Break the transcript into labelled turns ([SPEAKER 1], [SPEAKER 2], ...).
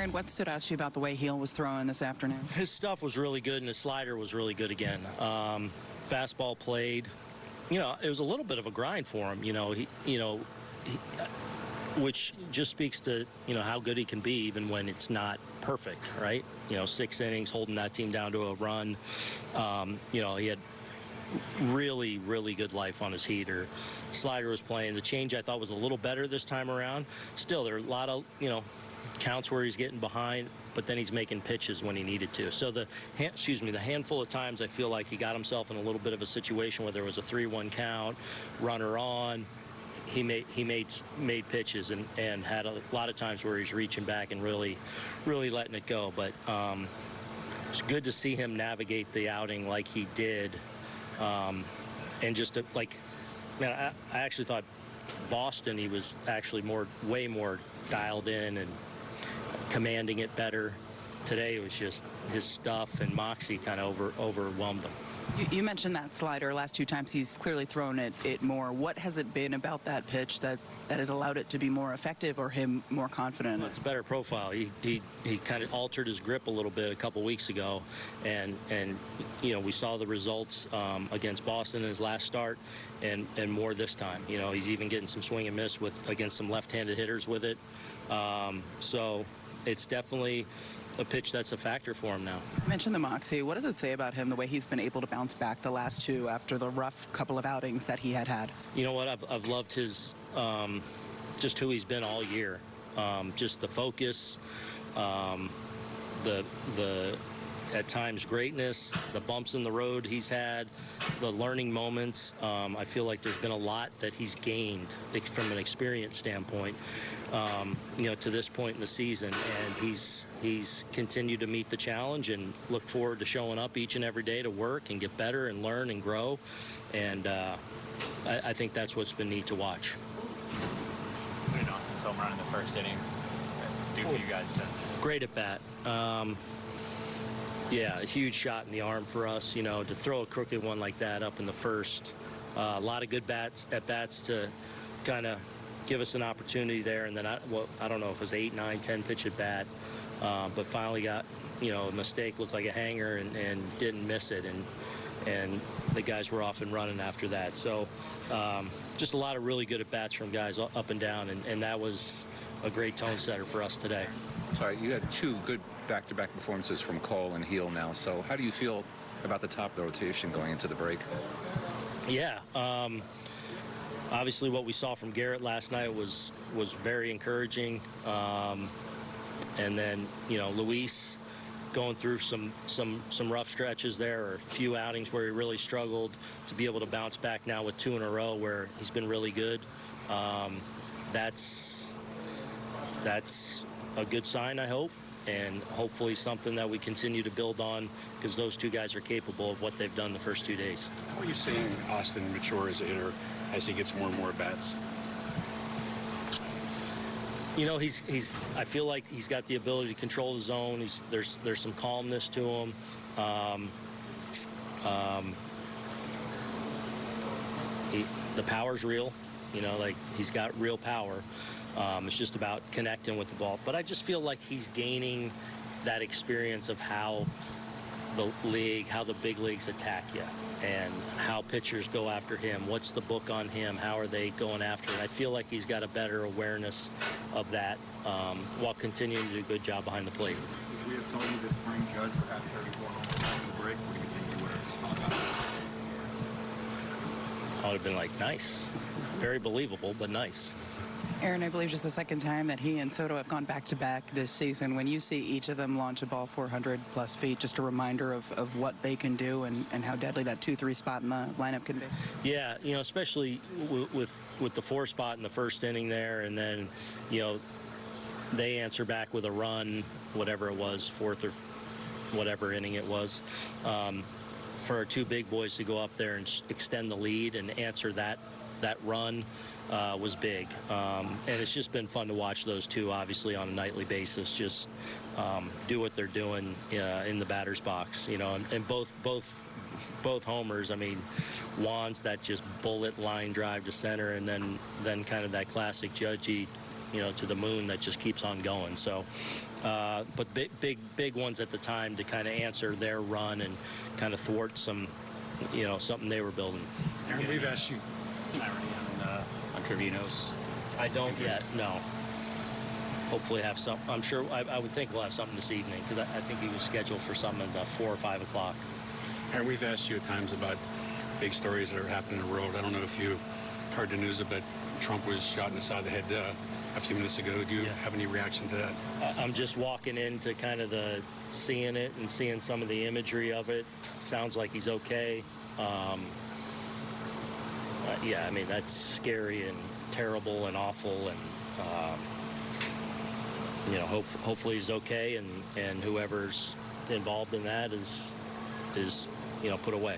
[SPEAKER 1] Aaron, what stood out to you about the way Gil was throwing this afternoon?
[SPEAKER 2] His stuff was really good, and his slider was really good again. Fastball played. You know, it was a little bit of a grind for him. Which just speaks to, how good he can be even when it's not perfect, right? 6 innings, holding that team down to a run. He had really, really good life on his heater. Slider was playing. The change I thought was a little better this time around. Still, there are a lot of, counts where he's getting behind, but then he's making pitches when he needed to. So the handful of times I feel like he got himself in a little bit of a situation where there was a 3-1 count, runner on. He made pitches and had a lot of times where he's reaching back and really letting it go. But it's good to see him navigate the outing like he did, and just I actually thought Boston, he was actually way more dialed in and commanding it better. Today it was just his stuff and moxie kind of overwhelmed him.
[SPEAKER 1] You mentioned that slider. Last 2 times he's clearly thrown it more. What has it been about that pitch that has allowed it to be more effective or him more confident?
[SPEAKER 2] Well, it's a better profile. He kind of altered his grip a little bit a couple weeks ago, and we saw the results against Boston in his last start, and more this time. He's even getting some swing and miss against some left-handed hitters with it. So it's definitely a pitch that's a factor for him now.
[SPEAKER 1] You mentioned the moxie. What does it say about him, the way he's been able to bounce back the last 2 after the rough couple of outings that he had?
[SPEAKER 2] You know what? I've loved his just who he's been all year. Just the focus, the at times greatness, the bumps in the road he's had, the learning moments. I feel like there's been a lot that he's gained from an experience standpoint, to this point in the season, and he's continued to meet the challenge and look forward to showing up each and every day to work and get better and learn and grow, and I think that's what's been neat to watch.
[SPEAKER 3] Dwayne Austin's home run in the first inning do for you guys?
[SPEAKER 2] Great at bat. Yeah, a huge shot in the arm for us, to throw a crooked one like that up in the first. A lot of good at bats to kind of give us an opportunity there. And then, I don't know if it was 8, 9, 10 pitch at bat, but finally got, a mistake, looked like a hanger, and didn't miss it. And the guys were off and running after that. So just a lot of really good at bats from guys up and down, and that was a great tone setter for us today.
[SPEAKER 4] Sorry, you had 2 good back-to-back performances from Cole and Gil now. So how do you feel about the top of the rotation going into the break?
[SPEAKER 2] Yeah, obviously what we saw from Garrett last night was very encouraging. And then, Luis going through some rough stretches there, or a few outings where he really struggled, to be able to bounce back now with 2 in a row where he's been really good. That's a good sign, I hope, and hopefully something that we continue to build on, because those 2 guys are capable of what they've done the first 2 days.
[SPEAKER 5] How are you seeing Austin mature as a hitter as he gets more and more at-bats?
[SPEAKER 2] I feel like he's got the ability to control the zone. There's some calmness to him. The power's real. He's got real power. It's just about connecting with the ball. But I just feel like he's gaining that experience of how the big leagues attack you, and how pitchers go after him. What's the book on him? How are they going after it? I feel like he's got a better awareness of that, while continuing to do a good job behind the plate.
[SPEAKER 6] If we had told you this spring Judge would have 34 home runs in the break, what do you think you would have thought about it?
[SPEAKER 2] I would have been like, nice. Very believable, but nice.
[SPEAKER 1] Aaron, I believe just the second time that he and Soto have gone back-to-back this season. When you see each of them launch a ball 400-plus feet, just a reminder of what they can do and how deadly that 2-3 spot in the lineup can be.
[SPEAKER 2] Yeah, especially with the 4 spot in the first inning there, and then, they answer back with a run, whatever it was, 4th or whatever inning it was. For our 2 big boys to go up there and extend the lead and answer that run was big, and it's just been fun to watch those 2, obviously, on a nightly basis, just do what they're doing in the batter's box, and both homers. I mean, Juan's that just bullet line drive to center, and then kind of that classic Judgy, to the moon that just keeps on going. So, but big ones at the time to kind of answer their run and kind of thwart some, something they were building.
[SPEAKER 5] Aaron, we've asked you.
[SPEAKER 3] On Trevino's.
[SPEAKER 2] I don't yet, no. Hopefully have some. I'm sure, I would think we'll have something this evening, because I think he was scheduled for something at 4 or 5 o'clock.
[SPEAKER 5] Aaron, we've asked you at times about big stories that are happening in the world. I don't know if you heard the news, but Trump was shot in the side of the head a few minutes ago. Do you have any reaction to that?
[SPEAKER 2] I'm just walking into kind of seeing it and seeing some of the imagery of it. Sounds like he's okay. Yeah, I mean, that's scary and terrible and awful, and hopefully he's okay, and whoever's involved in that is put away.